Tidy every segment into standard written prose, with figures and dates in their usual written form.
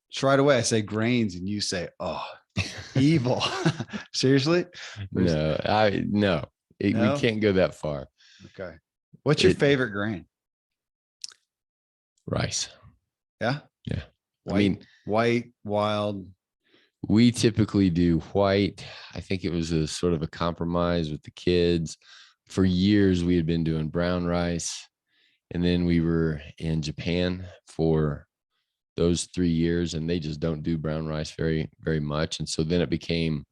So right away I say grains and you say, oh, evil. Seriously? No, we No? can't go that far. Okay. What's your It favorite grain? Rice. Yeah. Yeah. I White, mean, white, wild. we typically do white. I think it was a sort of a compromise with the kids. For years, we had been doing brown rice. And then we were in Japan for those 3 years, and they just don't do brown rice very, very much. And so then it became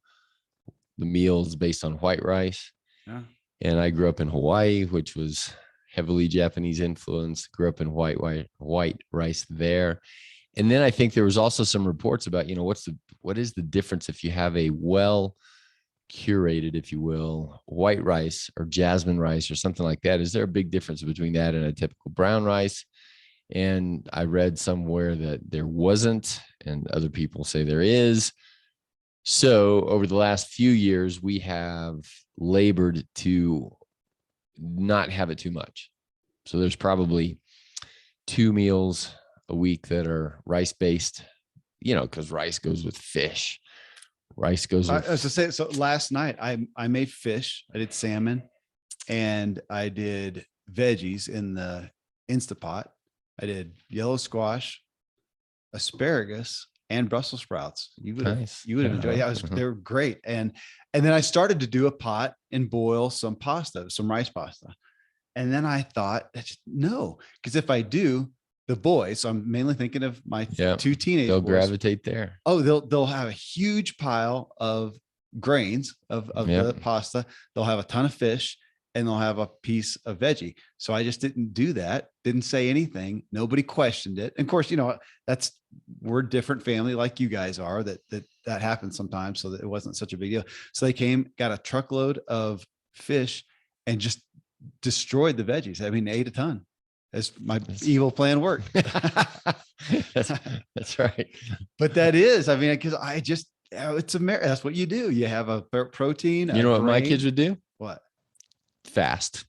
the meals based on white rice. Yeah. And I grew up in Hawaii, which was heavily Japanese influenced, grew up in white rice there. And then I think there was also some reports about, what is the difference if you have a well curated, if you will, white rice or jasmine rice or something like that? Is there a big difference between that and a typical brown rice? And I read somewhere that there wasn't, and other people say there is. So over the last few years, we have labored to not have it too much. So there's probably 2 meals a week that are rice based, because rice goes with fish. Rice goes with. I was to say, so last night I made fish. I did salmon and I did veggies in the Instapot. I did yellow squash, asparagus, and Brussels sprouts. Nice. You would have enjoyed it. Yeah, they were great. And then I started to do a pot and boil some pasta, some rice pasta. And then I thought, no, because if I do, the boys, so I'm mainly thinking of my two teenage they'll boys, gravitate there. Oh, they'll have a huge pile of grains of the pasta. They'll have a ton of fish and they'll have a piece of veggie. So I just didn't do that. Didn't say anything. Nobody questioned it. And of course, we're a different family like you guys are, that happens sometimes. So that it wasn't such a big deal. So they came, got a truckload of fish and just destroyed the veggies. I mean, they ate a ton. As my evil plan worked. That's right. But that is, I mean, because it's that's what you do. You have a protein. You know what my kids would do? What? Fast.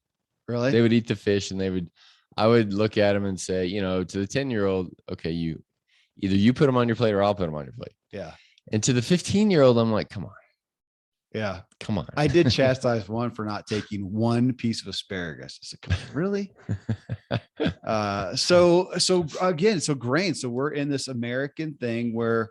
Really? They would eat the fish, and I would look at them and say, to the 10-year-old, okay, either you put them on your plate or I'll put them on your plate. Yeah. And to the 15-year-old, I'm like, come on. Yeah. Come on. I did chastise one for not taking one piece of asparagus. I said, really? So again, grains. So we're in this American thing where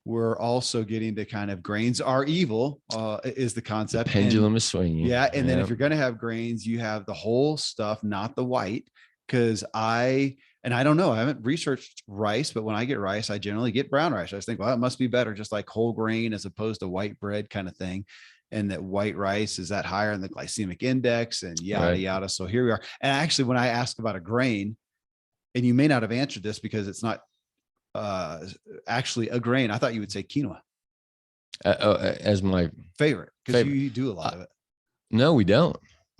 we're also getting to kind of grains are evil, is the concept. The pendulum is swinging. Yeah. And then if you're going to have grains, you have the whole stuff, not the white. Cause I don't know, I haven't researched rice, but when I get rice, I generally get brown rice. I just think, well, it must be better, just like whole grain as opposed to white bread kind of thing. And that white rice is that higher in the glycemic index and yada, yada. So here we are. And actually, when I asked about a grain, and you may not have answered this because it's not actually a grain, I thought you would say quinoa. As my favorite, because you do a lot of it. No, we don't.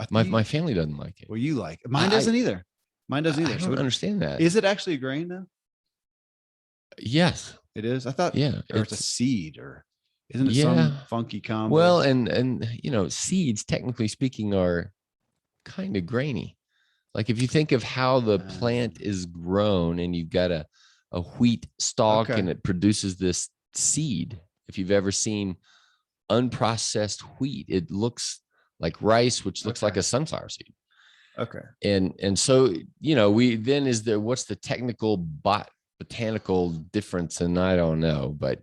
My family doesn't like it. Well, you like it. Mine doesn't either. Mine doesn't either. I don't understand that. Is it actually a grain though? Yes, it is. I thought, or it's a seed, or isn't it some funky combo? Well, and seeds, technically speaking, are kind of grainy. Like if you think of how the plant is grown, and you've got a wheat stalk, and it produces this seed. If you've ever seen unprocessed wheat, it looks like rice, which looks like a sunflower seed. Okay. And so, what's the technical botanical difference? And I don't know, but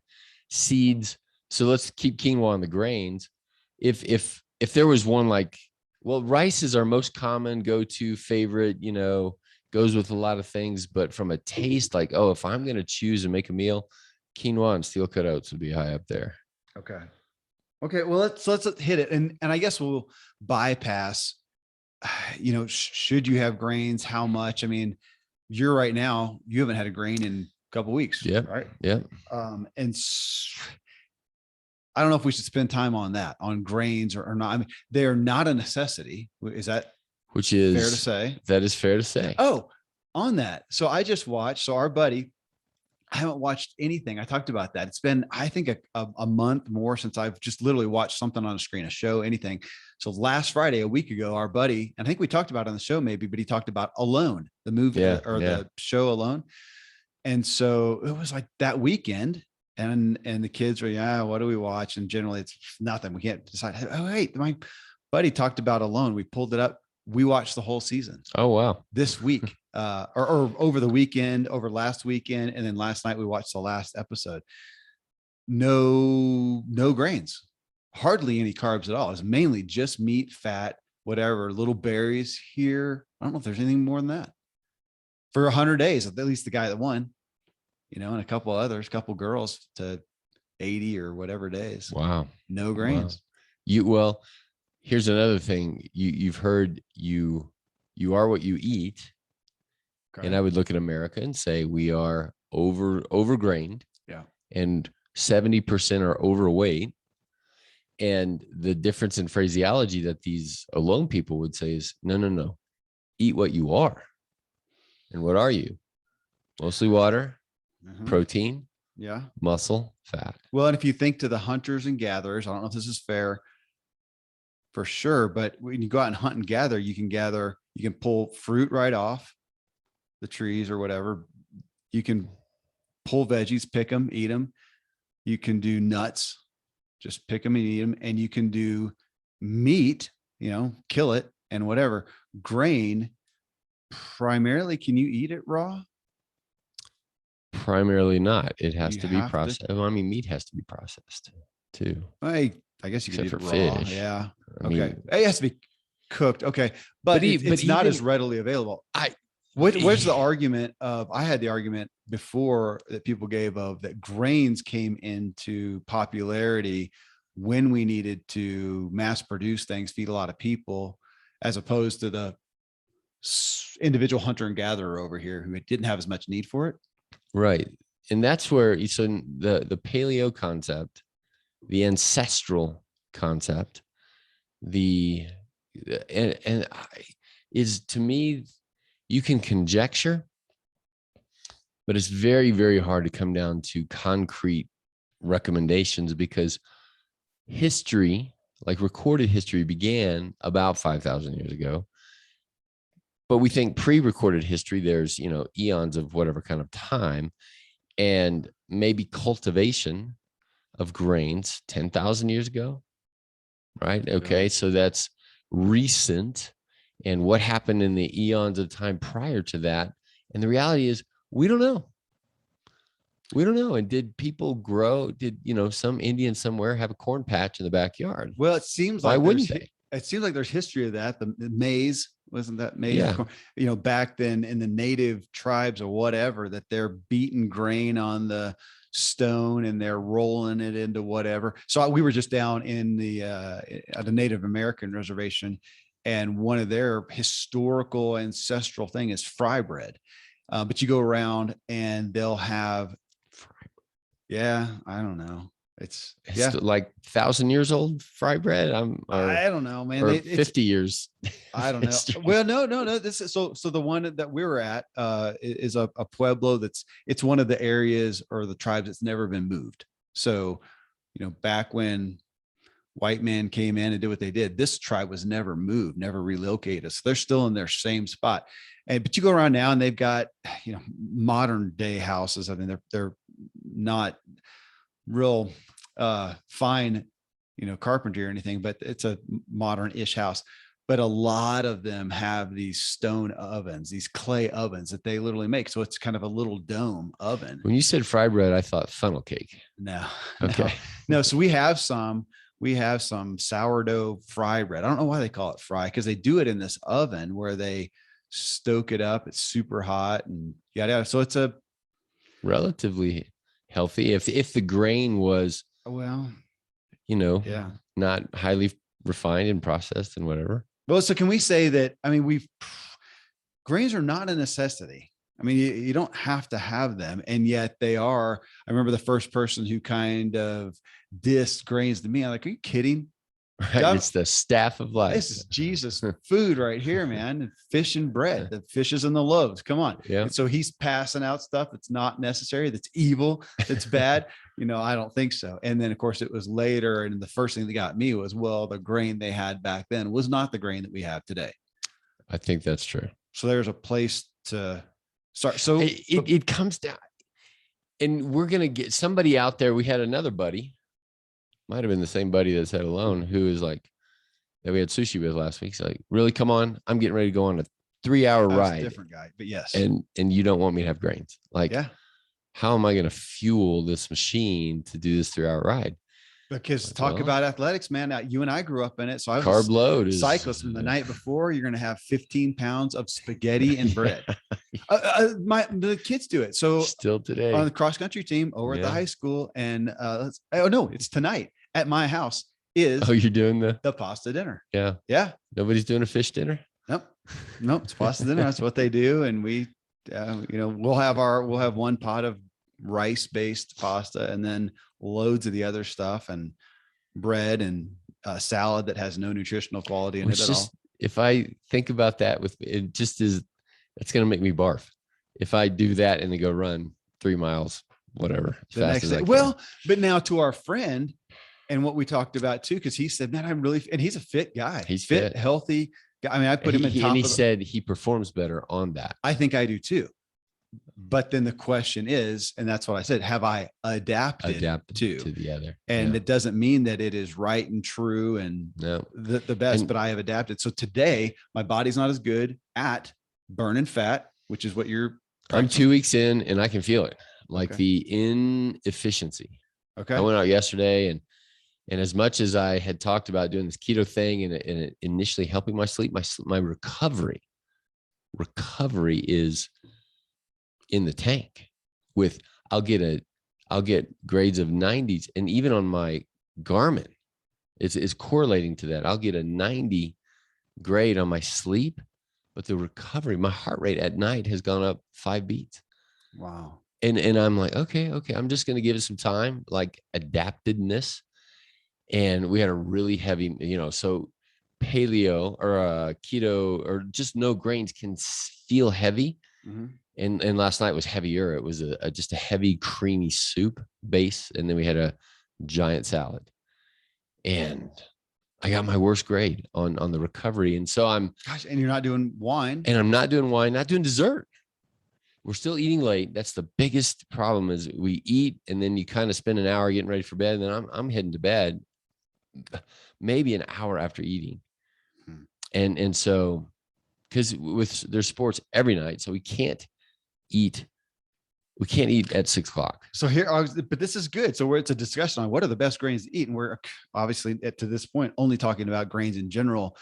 seeds. So let's keep quinoa on the grains. If there was one rice is our most common go-to favorite, goes with a lot of things, but from a taste, if I'm going to choose and make a meal, quinoa and steel cut oats would be high up there. Okay. Well, let's hit it. And I guess we'll bypass, should you have grains? How much? I mean, you haven't had a grain in a couple of weeks. Yeah. Right. Yeah. And I don't know if we should spend time on grains or not. I mean, they're not a necessity. Is that fair to say? That is fair to say. Oh, on that. So I just watched, our buddy, I haven't watched anything. I talked about that. It's been, I think a month more since I've just literally watched something on a screen, a show, anything. So last Friday, a week ago, our buddy, and I think we talked about it on the show maybe, but he talked about Alone, the movie the show Alone. And so it was like that weekend, and the kids were, yeah, what do we watch? And generally it's nothing. We can't decide. Oh, wait, my buddy talked about Alone. We pulled it up. We watched the whole season Oh, wow. this week, or over the weekend, over last weekend. And then last night we watched the last episode. No grains, hardly any carbs at all. It's mainly just meat, fat, whatever, little berries here. I don't know if there's anything more than that for 100 days, at least the guy that won, and a couple others, couple girls to 80 or whatever days. Wow. No grains. Wow. Well, here's another thing. You've heard you are what you eat. Okay. And I would look at America and say we are overgrained. Yeah. And 70% are overweight. And the difference in phraseology that these Alone people would say is no. Eat what you are. And what are you? Mostly water, protein, muscle, fat. Well, and if you think to the hunters and gatherers, I don't know if this is fair for sure, but when you go out and hunt and gather, you can pull fruit right off the trees or whatever. You can pull veggies, pick them, eat them. You can do nuts, just pick them and eat them. And you can do meat, kill it and whatever. Grain, primarily, can you eat it raw? Primarily not. It has to be processed. I mean, meat has to be processed too. I guess you could eat it raw. Fish. Yeah. Okay. It has to be cooked. Okay. But it's not as readily available. What's the argument of, I had the argument before that people gave of that grains came into popularity when we needed to mass produce things, feed a lot of people, as opposed to the individual hunter and gatherer over here who didn't have as much need for it. Right. And that's where, so the paleo concept, the ancestral concept, is, to me, you can conjecture, but it's very, very hard to come down to concrete recommendations, because history, like recorded history, began about 5,000 years ago. But we think pre-recorded history, there's, eons of whatever kind of time, and maybe cultivation of grains 10,000 years ago, right? Okay, so that's recent. And what happened in the eons of time prior to that? And the reality is, we don't know. We don't know. And did people grow? Did, some Indian somewhere have a corn patch in the backyard? Well, it seems like, why wouldn't they? It seems like there's history of that. The maize, wasn't that maize? Yeah. Back then in the native tribes or whatever, that they're beating grain on the stone and they're rolling it into whatever. So we were just down in the Native American reservation, and one of their historical ancestral thing is fry bread. But you go around and they'll have, I don't know. It's like 1,000 years old fry bread. I don't know, man. Or 50 years. I don't know. Well, no. This is so the one that we were at is a pueblo it's one of the areas or the tribes that's never been moved. So, back when white men came in and did what they did, this tribe was never moved, never relocated. So they're still in their same spot. But you go around now and they've got, modern day houses. I mean, they're not real fine, carpentry or anything, but it's a modern-ish house. But a lot of them have these stone ovens, these clay ovens that they literally make. So it's kind of a little dome oven. When you said fry bread, I thought funnel cake. No. Okay. No. So we have some sourdough fry bread. I don't know why they call it fry, because they do it in this oven where they stoke it up. It's super hot and yada. So it's a relatively healthy. If the grain was, not highly refined and processed and whatever. Well, so can we say that, grains are not a necessity. I mean, you don't have to have them, and yet they are. I remember the first person who kind of dissed grains to me. I'm like, are you kidding? Right. It's the staff of life. This is Jesus food right here, man. Fish and bread, the fishes and the loaves. Come on. Yeah. And so he's passing out stuff that's not necessary, that's evil, that's bad. I don't think so. And then of course it was later. And the first thing that got me was, well, the grain they had back then was not the grain that we have today. I think that's true. So there's a place to start. So it comes down. And we're going to get somebody out there. We had another buddy, might have been the same buddy that said alone, who is like, that we had sushi with last week. He's like, really, come on. I'm getting ready to go on a 3-hour ride. A different guy, but yes. And you don't want me to have grains. Like, yeah. How am I going to fuel this machine to do this 3-hour ride? Because talk about athletics, man. You and I grew up in it. So I was carb load is cyclist. And the night before, you're going to have 15 pounds of spaghetti and bread. The kids do it. So still today on the cross country team over at the high school, and it's tonight at my house. You're doing the pasta dinner? Yeah. Nobody's doing a fish dinner. Nope. It's pasta dinner. That's what they do, and we, we'll have one pot of rice-based pasta, and then loads of the other stuff, and bread and salad that has no nutritional quality in it at all. If I think about that, it's going to make me barf. If I do that and then go run 3 miles, whatever, the next day. Well, but now to our friend, and what we talked about too, because he said, man, and he's a fit guy. He's fit, healthy. I mean, I put him in top. And he said he performs better on that. I think I do too. But then the question is, and that's what I said, have I adapted to the other? And it doesn't mean that it is right and true and the best, but I have adapted. So today my body's not as good at burning fat, which is what I'm 2 weeks in and I can feel it, like the inefficiency. Okay. I went out yesterday and as much as I had talked about doing this keto thing and it initially helping my sleep, my recovery is in the tank. I'll get grades of 90s, and even on my Garmin, it's correlating to that. I'll get a 90 grade on my sleep, but the recovery, my heart rate at night has gone up 5 beats. Wow. And I'm like, okay, I'm just going to give it some time, like adaptedness. And we had a really heavy, so paleo or keto or just no grains can feel heavy. Mm-hmm. And last night was heavier. It was just a heavy, creamy soup base. And then we had a giant salad. And I got my worst grade on the recovery. And so and you're not doing wine. And I'm not doing wine, not doing dessert. We're still eating late. That's the biggest problem is we eat and then you kind of spend an hour getting ready for bed. And then I'm heading to bed maybe an hour after eating. And so, because there's sports every night, so we can't eat at 6 o'clock. So but this is good. So it's a discussion on what are the best grains to eat. And we're obviously to this point, only talking about grains in general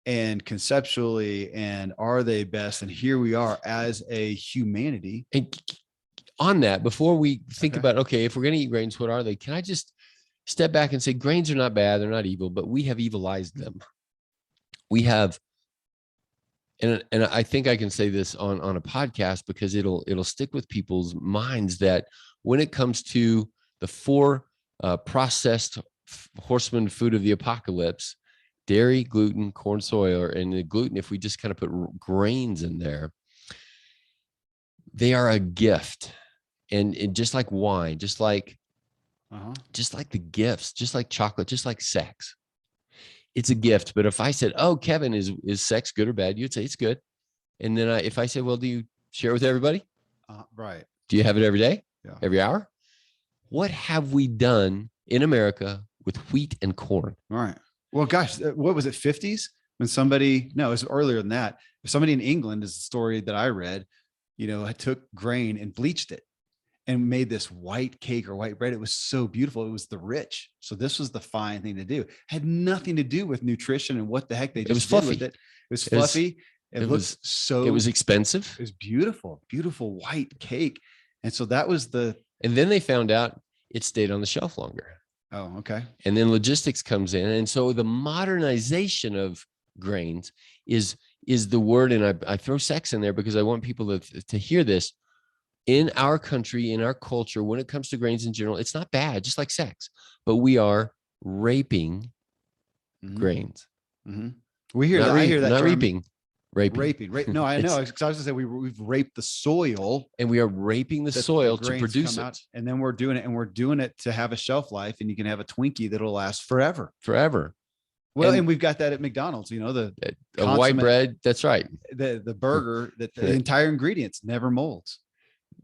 and conceptually, and are they best? And here we are as a humanity. And on that, before we think about, if we're going to eat grains, what are they? Can I just step back and say, grains are not bad. They're not evil, but we have evilized them. We have, and I think I can say this on a podcast because it'll stick with people's minds that when it comes to the 4 processed horseman food of the apocalypse, dairy, gluten, corn, soy, and the gluten, if we just kind of put grains in there, they are a gift. And just like wine, just like the gifts, just like chocolate, just like sex. It's a gift. But if I said, oh, Kevin, is sex good or bad? You'd say it's good. And then if I said, well, do you share it with everybody? Right. Do you have it every day? Yeah. Every hour? What have we done in America with wheat and corn? All right. Well, gosh, what was it? 50s when it was earlier than that. Somebody in England is the story that I read, took grain and bleached it and made this white cake or white bread. It was so beautiful. It was the rich. So this was the fine thing to do. Had nothing to do with nutrition and what the heck they just did with it. It was fluffy. It was expensive. It was beautiful, beautiful white cake. And so that was and then they found out it stayed on the shelf longer. Oh, okay. And then logistics comes in. And so the modernization of grains is the word. And I throw sex in there because I want people to hear this. In our country, in our culture, when it comes to grains in general, it's not bad, just like sex, but we are raping grains. Mm-hmm. I hear that not term. raping. No, I know. Because I was going to say we've raped the soil, and we are raping the soil to produce it. And then we're doing it to have a shelf life, and you can have a Twinkie that'll last forever. Well, and we've got that at McDonald's, the white bread. That's right. The burger that the entire ingredients never molds.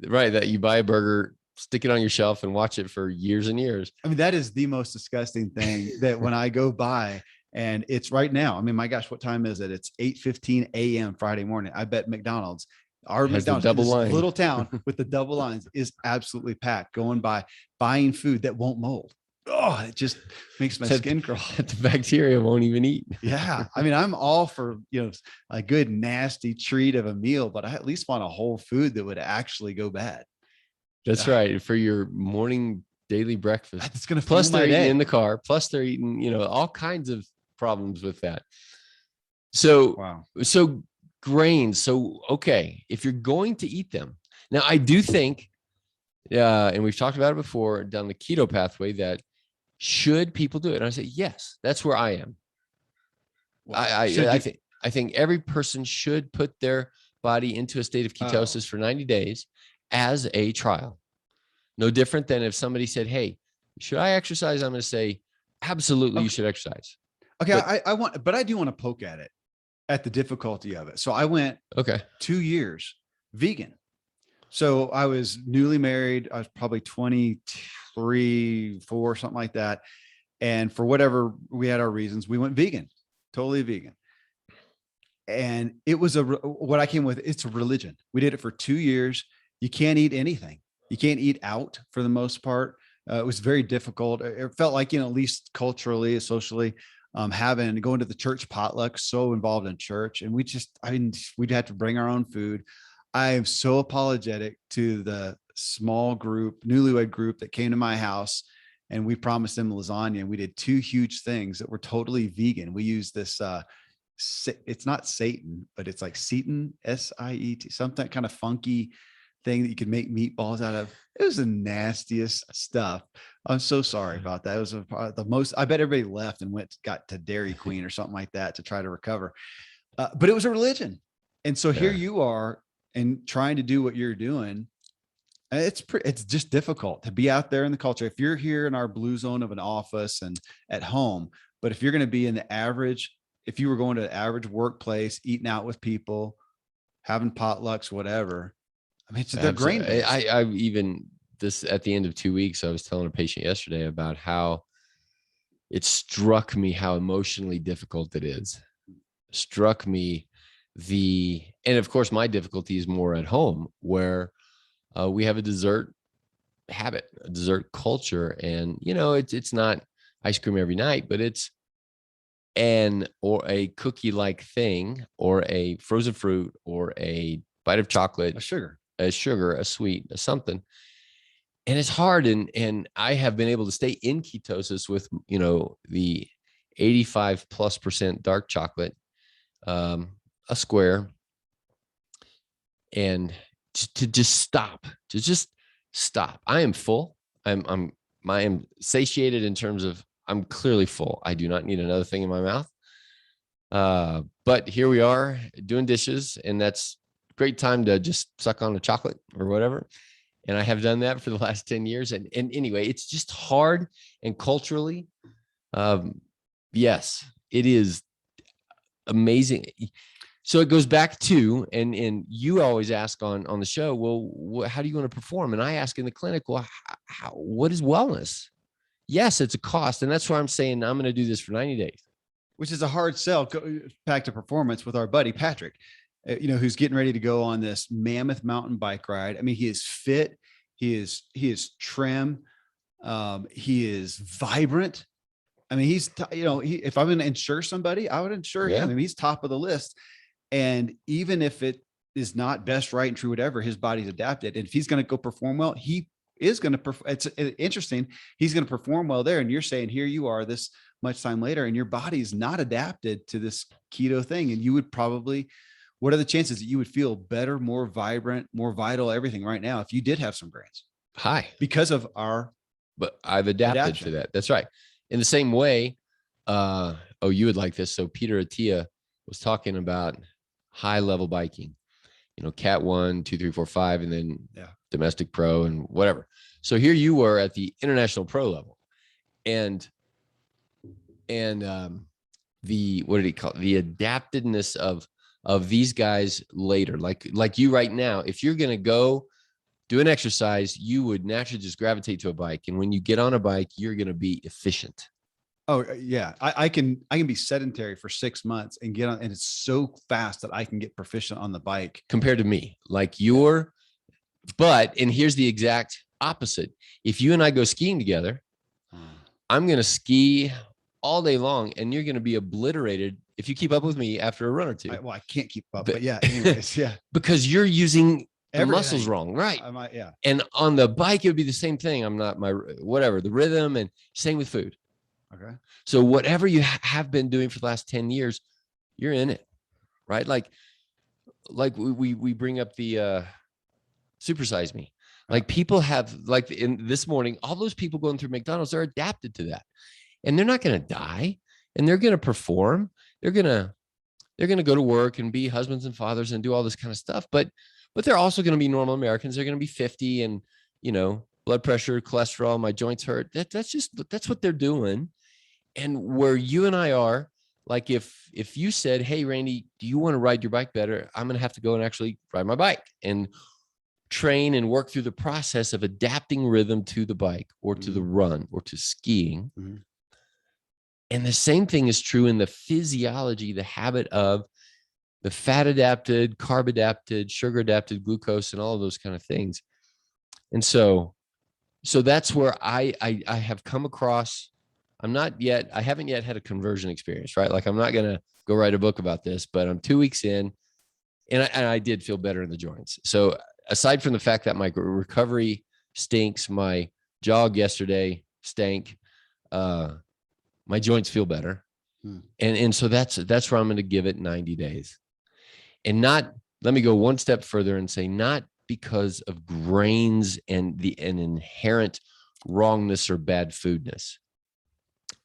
Right. That you buy a burger stick it on your shelf and watch it for years and years. I mean, that is the most disgusting thing that when I go by and it's right now, I mean, my gosh, what time is it? It's 8:15 a.m. Friday morning. I bet McDonald's, our McDonald's, double this line. little town with the double lines is absolutely packed going by, buying food that won't mold. Oh, it just makes my skin crawl. The bacteria won't even eat. Yeah. I mean, I'm all for, a good, nasty treat of a meal, but I at least want a whole food that would actually go bad. That's right. For your morning daily breakfast. It's going to plus they're eating in the car. Plus they're eating, all kinds of problems with that. So, wow. So grains. So, okay. If you're going to eat them now, I do think, and we've talked about it before down the keto pathway, that should people do it? And I say, yes, that's where I am. Wow. I think every person should put their body into a state of ketosis for 90 days as a trial. No different than if somebody said, hey, should I exercise? I'm going to say, absolutely, you should exercise. Okay. But I do want to poke at the difficulty of it. So I went 2 years vegan. So I was newly married. I was probably 23, 4, something like that. And for whatever, we had our reasons, we went vegan, totally vegan. And it was what I came with. It's a religion. We did it for 2 years. You can't eat anything. You can't eat out for the most part. It was very difficult. It felt like, at least culturally, socially, going to the church potluck, so involved in church. And we'd have to bring our own food. I am so apologetic to the small group, newlywed group that came to my house, and we promised them lasagna. And we did 2 huge things that were totally vegan. We used this, it's not Satan, but it's like Seton, S-I-E-T, something kind of funky thing that you could make meatballs out of. It was the nastiest stuff. I'm so sorry about that. It was the most, I bet everybody left and got to Dairy Queen or something like that to try to recover. But it was a religion. And so here you are and trying to do what you're doing. It's just difficult to be out there in the culture. If you're here in our blue zone of an office and at home, but if you're going to be in the average, if you were going to an average workplace, eating out with people, having potlucks, whatever, I mean, they're grain based. I even this at the end of 2 weeks, I was telling a patient yesterday about how it struck me how emotionally difficult it is. Struck me and of course my difficulty is more at home where we have a dessert habit, a dessert culture. And, it's not ice cream every night, but it's or a cookie like thing or a frozen fruit or a bite of chocolate, a sugar, a sweet, a something. And it's hard. And I have been able to stay in ketosis with, the 85+% dark chocolate, a square, and to just stop. I am full. I am satiated in terms of I'm clearly full. I do not need another thing in my mouth. But here we are doing dishes, and that's a great time to just suck on a chocolate or whatever. And I have done that for the last 10 years. And anyway, it's just hard. And culturally, yes, it is amazing. So it goes back to, and you always ask on the show, well, how do you want to perform? And I ask in the clinic, well, what is wellness? Yes, it's a cost. And that's why I'm saying I'm going to do this for 90 days. Which is a hard sell back to performance with our buddy, Patrick, who's getting ready to go on this mammoth mountain bike ride. I mean, he is fit. He is trim. He is vibrant. I mean, if I'm going to insure somebody, I would insure him. I mean, he's top of the list. And even if it is not best, right, and true, whatever, his body's adapted. And if he's going to go perform well, he is going to perform. It's interesting. He's going to perform well there. And you're saying, here you are this much time later, and your body's not adapted to this keto thing. And you would probably, what are the chances that you would feel better, more vibrant, more vital, everything right now if you did have some grains? High. Because of but I've adapted to that. That's right. In the same way, you would like this. So Peter Attia was talking about high level biking, Cat 1, 2, 3, 4, 5, and then domestic pro and whatever. So here you were at the international pro level, and the, what did he call it? The adaptedness of these guys later, like you right now, if you're going to go do an exercise, you would naturally just gravitate to a bike. And when you get on a bike, you're going to be efficient. Oh yeah. I can be sedentary for 6 months and get on, and it's so fast that I can get proficient on the bike compared to me. Like and here's the exact opposite. If you and I go skiing together, I'm going to ski all day long and you're going to be obliterated if you keep up with me after a run or two. I can't keep up, but yeah, anyways, yeah. Because you're using the muscles wrong, right? Yeah. And on the bike, it would be the same thing. I'm not the rhythm, and same with food. Okay. So whatever you have been doing for the last 10 years, you're in it, right? Like we bring up the supersize me. Like people have, like in this morning, all those people going through McDonald's are adapted to that, and they're not going to die, and they're going to perform. They're going to go to work and be husbands and fathers and do all this kind of stuff. But they're also going to be normal Americans. They're going to be 50 and, blood pressure, cholesterol, my joints hurt. That's what they're doing. And where you and I are, like if you said, hey, Randy, do you want to ride your bike better? I'm going to have to go and actually ride my bike and train and work through the process of adapting rhythm to the bike or to the run or to skiing. Mm-hmm. And the same thing is true in the physiology, the habit of the fat adapted, carb adapted, sugar adapted, glucose, and all of those kind of things. And so that's where I have come across. I haven't yet had a conversion experience, right? Like I'm not going to go write a book about this, but I'm 2 weeks in and I did feel better in the joints. So aside from the fact that my recovery stinks, my jog yesterday stank, my joints feel better. And so that's where I'm going to give it 90 days. And let me go one step further and say, not because of grains and an inherent wrongness or bad foodness,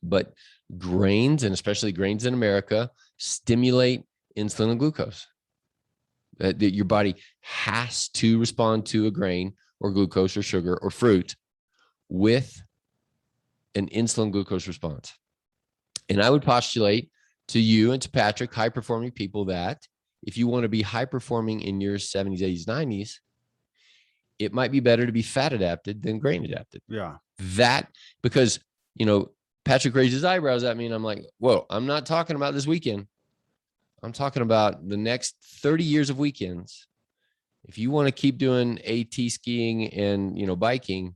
but grains, and especially grains in America, stimulate insulin and glucose. That your body has to respond to a grain or glucose or sugar or fruit with an insulin glucose response. And I would postulate to you and to Patrick, high performing people, that if you want to be high performing in your 70s, 80s, 90s, it might be better to be fat adapted than grain adapted. Yeah. Because, Patrick raised his eyebrows at me and I'm like, whoa, I'm not talking about this weekend. I'm talking about the next 30 years of weekends. If you want to keep doing AT skiing and, biking,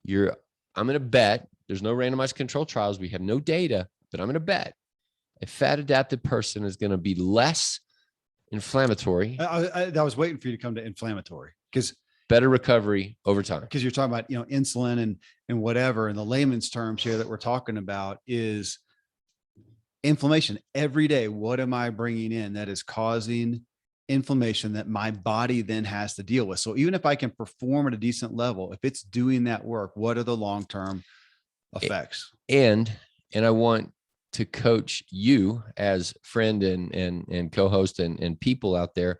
I'm going to bet there's no randomized control trials. We have no data, but I'm going to bet a fat adapted person is going to be less inflammatory. I was waiting for you to come to inflammatory, because better recovery over time. Because you're talking about, insulin and whatever. And the layman's terms here that we're talking about is inflammation every day. What am I bringing in that is causing inflammation that my body then has to deal with? So even if I can perform at a decent level, if it's doing that work, what are the long-term effects? And I want to coach you as friend and co-host and people out there.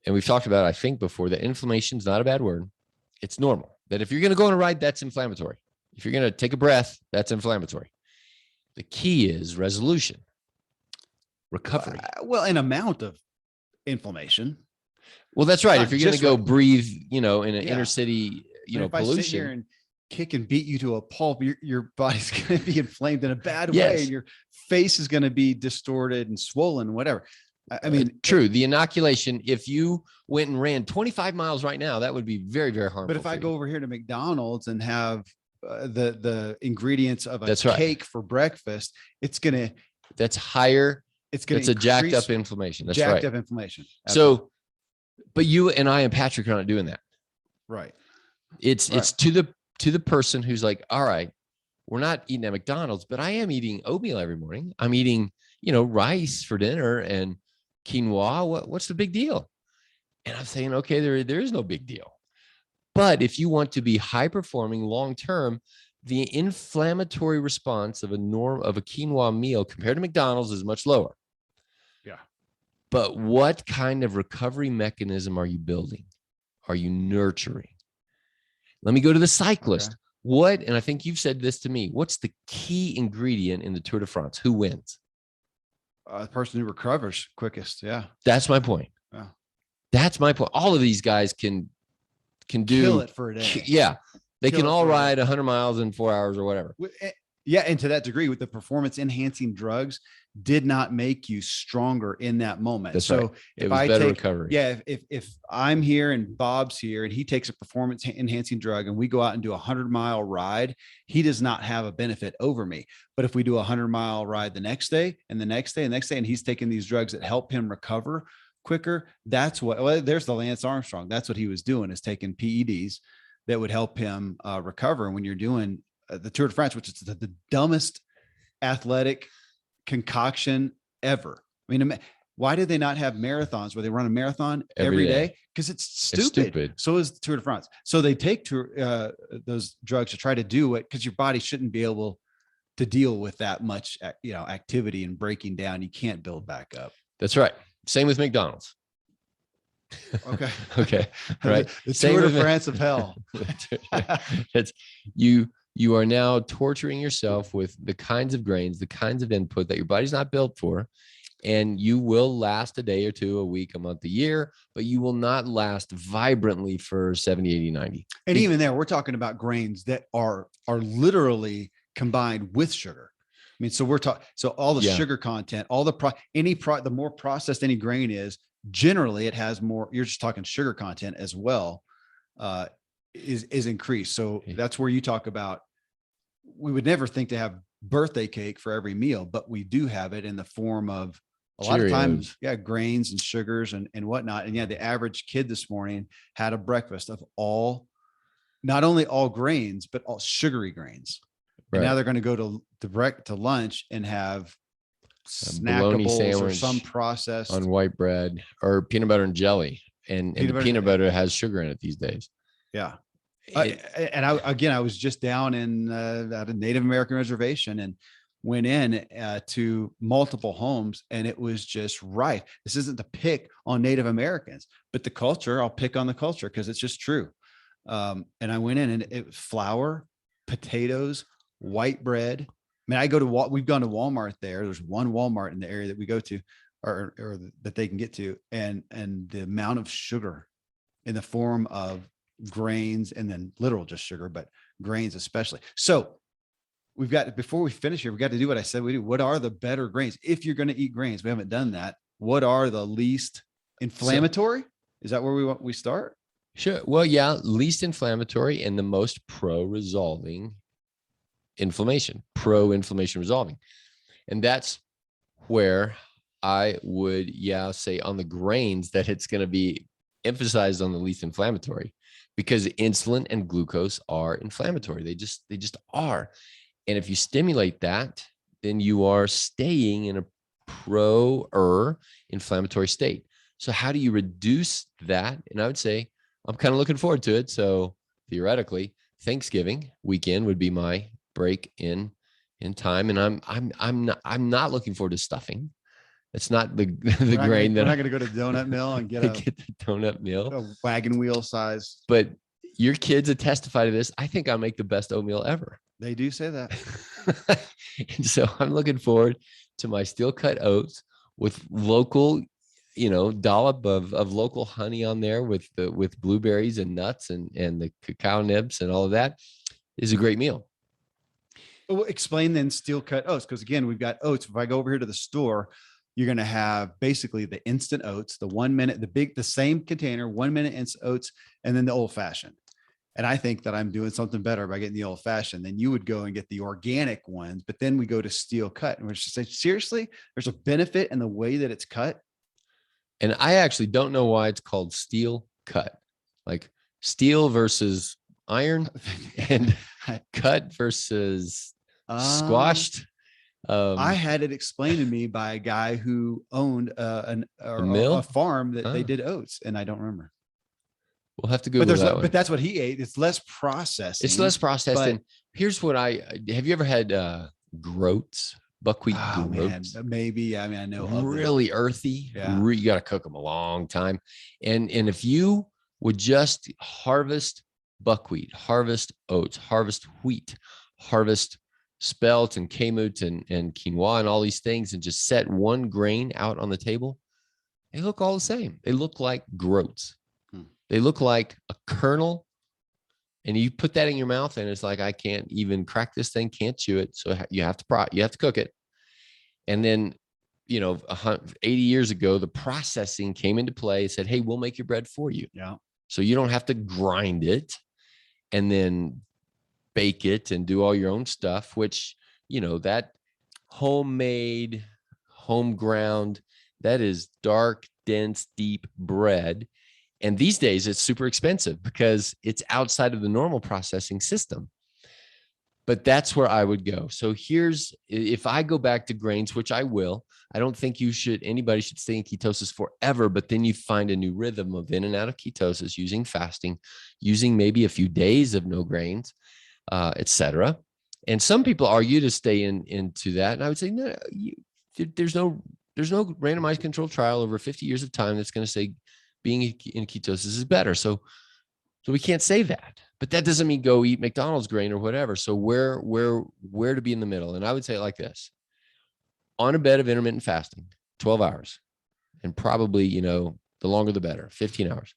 And we've talked about, I think before, that inflammation is not a bad word. It's normal. That if you're going to go on a ride, that's inflammatory. If you're going to take a breath, that's inflammatory. The key is resolution, recovery. An amount of inflammation. Well, that's right. If you're going to go breathe, in an inner city, if pollution. I sit here and kick and beat you to a pulp, your body's going to be inflamed in a bad way, and your face is going to be distorted and swollen, whatever. I mean, true. The inoculation, if you went and ran 25 miles right now, that would be very, very harmful. But if I go over here to McDonald's and have the ingredients of a cake for breakfast, that's higher. It's a jacked up inflammation. That's jacked up inflammation. Absolutely. So, but you and I and Patrick are not doing that. Right. It's to the person who's like, all right, we're not eating at McDonald's, but I am eating oatmeal every morning. I'm eating, rice for dinner and quinoa. What's the big deal? And I'm saying, okay, there is no big deal. But if you want to be high performing long term, the inflammatory response of a quinoa meal compared to McDonald's is much lower. Yeah. But what kind of recovery mechanism are you building? Are you nurturing? Let me go to the cyclist. Okay. And I think you've said this to me, what's the key ingredient in the Tour de France? Who wins? The person who recovers quickest. Yeah. That's my point. Yeah. That's my point. All of these guys can can kill do it for a day. Yeah. They Kill can it all for a day. ride 100 miles in 4 hours or whatever. Yeah. And to that degree, with the performance enhancing drugs did not make you stronger in that moment. That's so right. if It was I better take, recovery. yeah, if I'm here and Bob's here and he takes a performance enhancing drug and we go out and do a 100-mile ride, he does not have a benefit over me. But if we do a 100-mile ride the next day and the next day and the next day, and he's taking these drugs that help him recover quicker, that's what, well, there's the Lance Armstrong. That's what he was doing, is taking PEDs that would help him recover. And when you're doing the Tour de France, which is the dumbest athletic concoction ever. I mean, why did they not have marathons where they run a marathon every day? Because it's stupid. So is the Tour de France. So they take those drugs to try to do it, because your body shouldn't be able to deal with that much, activity and breaking down. You can't build back up. That's right. Same with McDonald's. Okay. Okay. Right. The Tour de France of hell. It's you are now torturing yourself with the kinds of grains, the kinds of input that your body's not built for. And you will last a day or two, a week, a month, a year, but you will not last vibrantly for 70, 80, 90. And even there, we're talking about grains that are literally combined with sugar. I mean, so we're talking, so all the sugar content, all the more processed any grain is, generally it has more, you're just talking sugar content as well, is increased. So that's where you talk about, we would never think to have birthday cake for every meal, but we do have it in the form of a lot of times, grains and sugars and whatnot. And the average kid this morning had a breakfast of not only all grains, but all sugary grains. And now they're going to go to lunch and have snackables or some processed on white bread or peanut butter and jelly. And peanut butter has sugar in it these days. Yeah. I was just down at a Native American reservation and went in to multiple homes, and it was just rife. This isn't to pick on Native Americans, but the culture, I'll pick on the culture because it's just true. And I went in and it was flour, potatoes, white bread. I mean, we've gone to Walmart there. There's one Walmart in the area that we go to or that they can get to. And the amount of sugar in the form of grains, and then literal just sugar, but grains especially. So we've got, before we finish here, we got to do what I said we do. What are the better grains? If you're going to eat grains, we haven't done that. What are the least inflammatory? Is that where we start? Sure. Well, yeah, least inflammatory and the most pro-inflammation resolving. And that's where I would, say on the grains that it's going to be emphasized on the least inflammatory, because insulin and glucose are inflammatory. They just are. And if you stimulate that, then you are staying in a pro-inflammatory state. So how do you reduce that? And I would say, I'm kind of looking forward to it. So theoretically, Thanksgiving weekend would be my break in time. And I'm not looking forward to stuffing. It's not the grain that we're not going to go to the donut mill and get the donut mill, a wagon wheel size. But your kids have testified to this. I think I'll make the best oatmeal ever. They do say that. And so I'm looking forward to my steel cut oats with local, dollop of local honey on there with blueberries and nuts and the cacao nibs and all of that. Is a great meal. Well, explain then steel cut oats, because again, we've got oats. If I go over here to the store, you're going to have basically the instant oats, the 1 minute, the same container, 1 minute instant oats, and then the old fashioned. And I think that I'm doing something better by getting the old fashioned. Then you would go and get the organic ones, but then we go to steel cut, and we're just saying, seriously, there's a benefit in the way that it's cut. And I actually don't know why it's called steel cut, like steel versus iron and cut versus squashed. I had it explained to me by a guy who owned a farm that they did oats, and I don't remember. We'll have to Google that. But that's what he ate. It's less processing. It's less processed. And here's what have you ever had groats, buckwheat groats? Man, maybe. I mean, I know. Really earthy. Yeah. You got to cook them a long time. And if you would just harvest buckwheat, harvest oats, harvest wheat, harvest spelt and kamut and quinoa and all these things, and just set one grain out on the table, they look all the same. They look like groats. They look like a kernel, and you put that in your mouth and it's like, I can't even crack this thing, can't chew it. So you have to cook it. And then, 80 years ago, the processing came into play. It said, hey, we'll make your bread for you. Yeah. So you don't have to grind it and then bake it and do all your own stuff, which, that homemade, home ground, that is dark, dense, deep bread. And these days it's super expensive because it's outside of the normal processing system. But that's where I would go. So if I go back to grains, which I will, I don't think anybody should stay in ketosis forever, but then you find a new rhythm of in and out of ketosis using fasting, using maybe a few days of no grains, etc. And some people argue to stay into that. And I would say, no, there's no randomized controlled trial over 50 years of time that's going to say being in ketosis is better. So we can't say that, but that doesn't mean go eat McDonald's grain or whatever. So where to be in the middle? And I would say it like this: on a bed of intermittent fasting, 12 hours, and probably, the longer the better, 15 hours.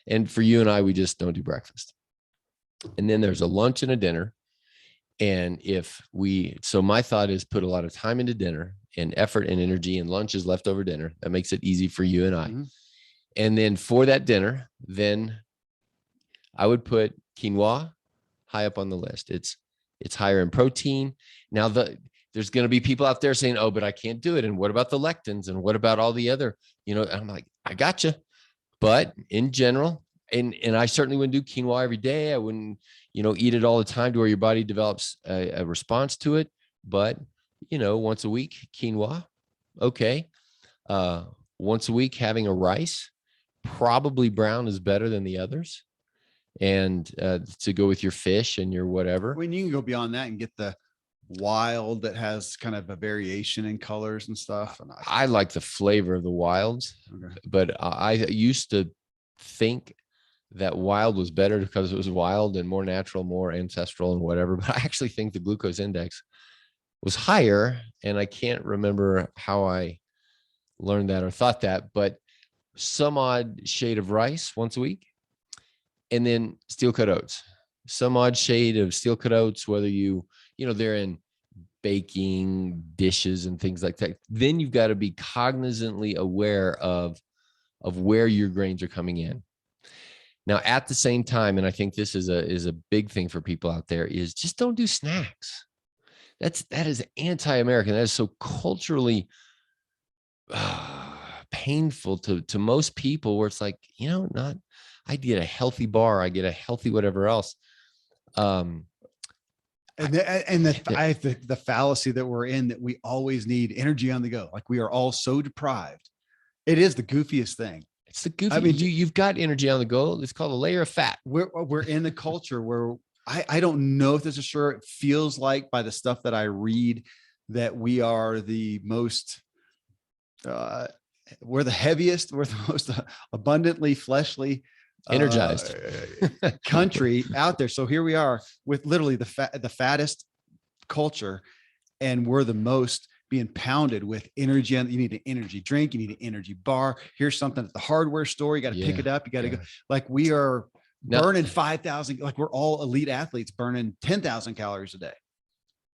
And for you and I, we just don't do breakfast. And then there's a lunch and a dinner. And so my thought is put a lot of time into dinner and effort and energy, and lunch is leftover dinner. That makes it easy for you and I. Mm-hmm. And then for that dinner, then I would put quinoa high up on the list. It's higher in protein. Now there's going to be people out there saying, oh, but I can't do it. And what about the lectins? And what about all the other, I'm like, I gotcha. But in general, and I certainly wouldn't do quinoa every day. I wouldn't, eat it all the time to where your body develops a response to it. But, once a week, quinoa. Okay. Once a week, having a rice, probably brown is better than the others. And to go with your fish and your whatever. When you can go beyond that and get the wild that has kind of a variation in colors and stuff. And I like the flavor of the wilds, okay. But I used to think that wild was better because it was wild and more natural, more ancestral and whatever. But I actually think the glucose index was higher, and I can't remember how I learned that or thought that, but some odd shade of rice once a week. And then steel cut oats, some odd shade of steel cut oats, whether they're in baking dishes and things like that. Then you've got to be cognizantly aware of where your grains are coming in. Now, at the same time, and I think this is a big thing for people out there, is just don't do snacks. That is anti-American. That is so culturally painful to most people, where it's like, I get a healthy bar, I get a healthy whatever else. The fallacy that we're in, that we always need energy on the go. Like we are all so deprived. It is the goofiest thing. It's the goofy. I mean, you've got energy on the go. It's called a layer of fat. We're in a culture where I don't know if this is sure. It feels like by the stuff that I read that we are the most, we're the heaviest, we're the most abundantly fleshly, energized country out there. So here we are with literally the fattest culture, and we're the most being pounded with energy. You need an energy drink, you need an energy bar. Here's something at the hardware store. You got to pick it up. You got to go. Like we are burning 5,000. Like we're all elite athletes burning 10,000 calories a day,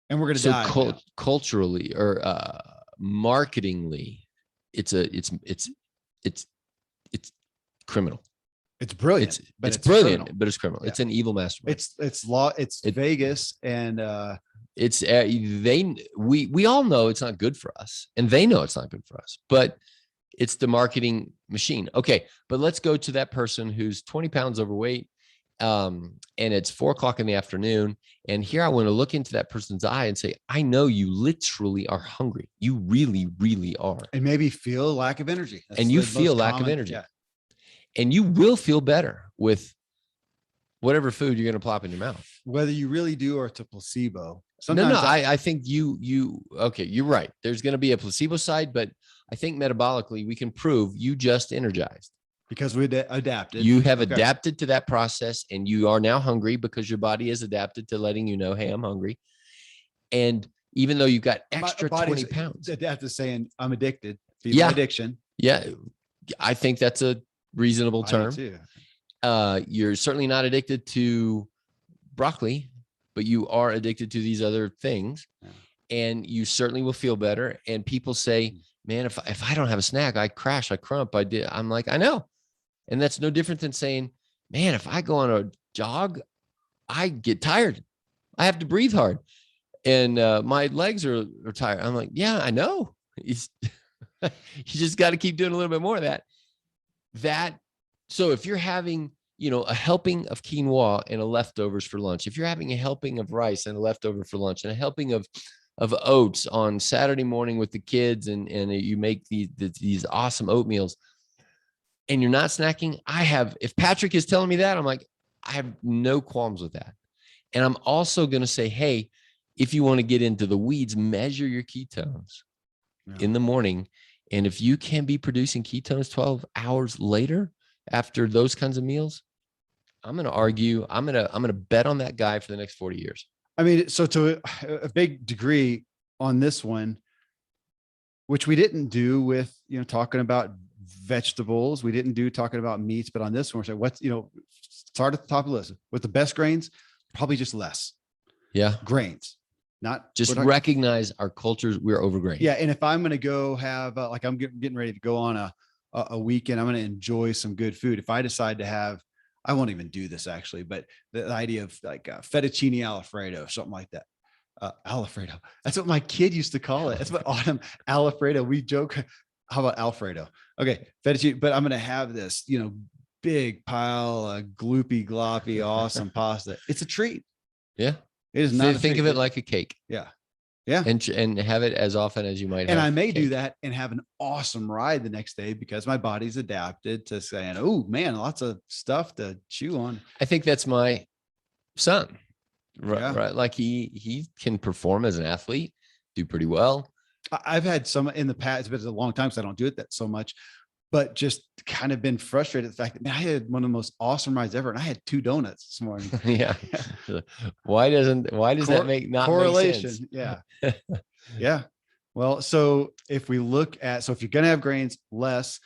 and we're going to die. Culturally or marketingly, it's criminal. It's brilliant. It's brilliant, criminal. But it's criminal. Yeah. It's an evil mastermind. It's Vegas, and it's we all know it's not good for us, and they know it's not good for us, but it's the marketing machine. Okay, but let's go to that person who's 20 pounds overweight, and it's 4:00 in the afternoon, and here I want to look into that person's eye and say, I know you literally are hungry. You really, really are, and maybe feel lack of energy. And you feel lack of energy. Yeah. And you will feel better with whatever food you're going to plop in your mouth. Whether you really do or it's a placebo. Sometimes I think okay, you're right. There's going to be a placebo side, but I think metabolically we can prove you just energized. Because we adapted. You have adapted to that process, and you are now hungry because your body is adapted to letting you know, hey, I'm hungry. And even though you've got extra 20 pounds. Adapted to saying I'm addicted. Yeah. Addiction. Yeah. I think that's a reasonable term. You're certainly not addicted to broccoli, but you are addicted to these other things. Yeah. And you certainly will feel better. And people say, man, if I don't have a snack, I crash, I crump, I'm like, I know. And that's no different than saying, man, if I go on a jog, I get tired. I have to breathe hard. And my legs are tired. I'm like, yeah, I know. You just got to keep doing a little bit more of that. So if you're having, a helping of quinoa and a leftovers for lunch, if you're having a helping of rice and a leftover for lunch, and a helping of oats on Saturday morning with the kids, and you make these awesome oatmeals, and you're not snacking, if Patrick is telling me that, I'm like, I have no qualms with that. And I'm also going to say, hey, if you want to get into the weeds, measure your ketones in the morning. And if you can be producing ketones 12 hours later after those kinds of meals, I'm going to argue, I'm going to bet on that guy for the next 40 years. I mean, so to a big degree on this one, which we didn't do with, talking about vegetables, we didn't do talking about meats, but on this one, what's, start at the top of the list with the best grains, probably just less. Yeah. Grains. Not just recognize our cultures. We're overgrained. Yeah. And if I'm going to go have, like I'm getting ready to go on a weekend, I'm going to enjoy some good food. If I decide to have, I won't even do this actually, but the idea of like fettuccine Alfredo, something like that. Alfredo. That's what my kid used to call it. That's what Autumn Alfredo. We joke. How about Alfredo? Okay. Fettuccine, but I'm going to have this, big pile of gloopy gloppy, awesome pasta. It's a treat. Yeah. It is not. Think of it like a cake. Yeah. Yeah. And have it as often as you might have. And I may do that and have an awesome ride the next day because my body's adapted to saying, oh man, lots of stuff to chew on. I think that's my son. Right. Yeah. Right. Like he can perform as an athlete, do pretty well. I've had some in the past, but it's a long time because I don't do it that so much, but just kind of been frustrated at the fact that, man, I had one of the most awesome rides ever. And I had 2 donuts this morning. Yeah. Why does that make correlation? Make sense? Yeah. Yeah. Well, so if you're going to have grains, less,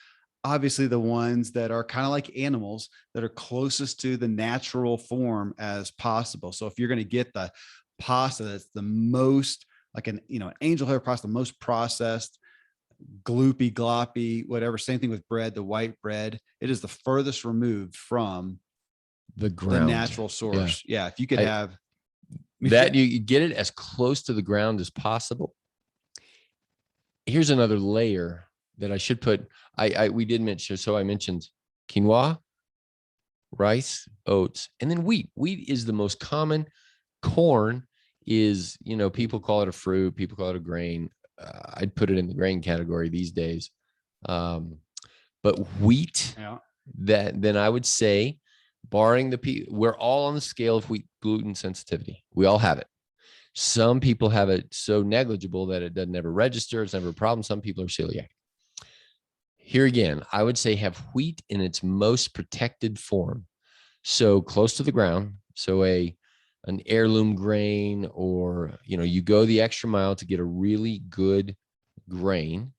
obviously the ones that are kind of like animals that are closest to the natural form as possible. So if you're going to get the pasta, that's the most like an angel hair pasta, the most processed, gloopy, gloppy, whatever. Same thing with bread, the white bread. It is the furthest removed from the ground, the natural source. Yeah. If you could have that, you get it as close to the ground as possible. Here's another layer that I should put. We did mention. So I mentioned quinoa, rice, oats, and then wheat. Wheat is the most common. Corn is, people call it a fruit. People call it a grain. I'd put it in the grain category these days. But wheat, then I would say, barring we're all on the scale of wheat gluten sensitivity. We all have it. Some people have it so negligible that it doesn't ever register. It's never a problem. Some people are celiac. Here again, I would say have wheat in its most protected form. So close to the ground. So an heirloom grain, or, you go the extra mile to get a really good grain,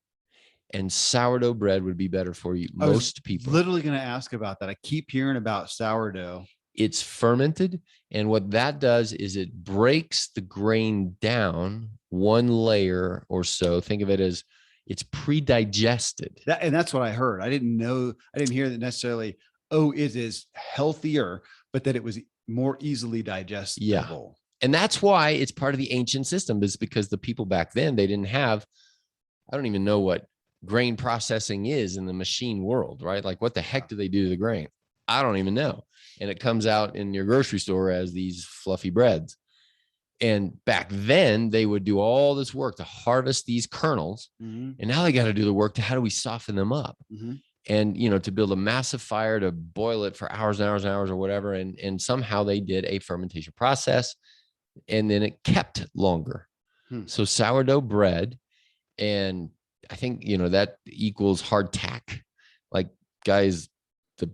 and sourdough bread would be better for you. Most people. Literally going to ask about that. I keep hearing about sourdough. It's fermented. And what that does is it breaks the grain down one layer or so. Think of it as it's pre-digested. And that's what I heard. I didn't hear that necessarily, it is healthier, but that it was more easily digestible. Yeah. And that's why it's part of the ancient system, is because the people back then, they didn't have, I don't even know what grain processing is in the machine world, right? Like what the heck do they do to the grain? I don't even know. And it comes out in your grocery store as these fluffy breads. And back then they would do all this work to harvest these kernels. Mm-hmm. And now they got to do the work to how do we soften them up? Mm-hmm. And, to build a massive fire to boil it for hours and hours and hours or whatever. And somehow they did a fermentation process, and then it kept longer. So sourdough bread, and I think, that equals hardtack. Like guys, the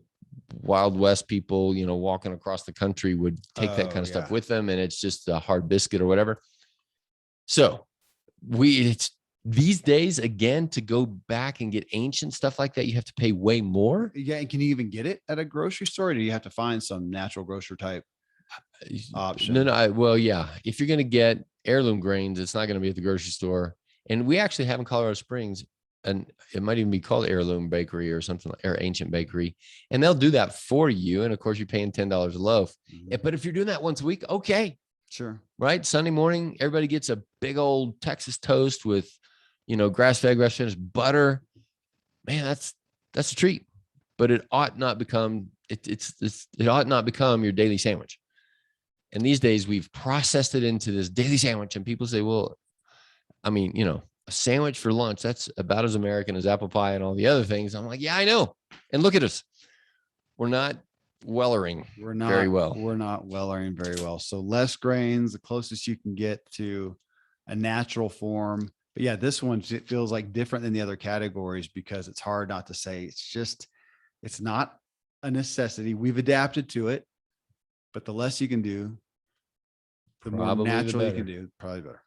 Wild West people, walking across the country would take that kind of stuff with them. And it's just a hard biscuit or whatever. So it's these days, again, to go back and get ancient stuff like that, you have to pay way more. Yeah. And can you even get it at a grocery store? Or do you have to find some natural grocer type option? No. Well, yeah. If you're going to get heirloom grains, it's not going to be at the grocery store. And we actually have in Colorado Springs, and it might even be called Heirloom Bakery or something, or Ancient Bakery. And they'll do that for you. And of course, you're paying $10 a loaf. Mhm. But if you're doing that once a week, okay. Sure. Right. Sunday morning, everybody gets a big old Texas toast with, grass-fed, grass-finished butter. Man, that's a treat. But it ought not become it ought not become your daily sandwich. And these days we've processed it into this daily sandwich, and people say, well, I mean, a sandwich for lunch, that's about as American as apple pie and all the other things. I'm like, yeah, I know. And look at us. We're not wellaring very well. We're not wellaring very well. So less grains, the closest you can get to a natural form. But yeah, this one, it feels like different than the other categories because it's hard not to say it's not a necessity. We've adapted to it, but the less you can do, the more natural you can do, probably better.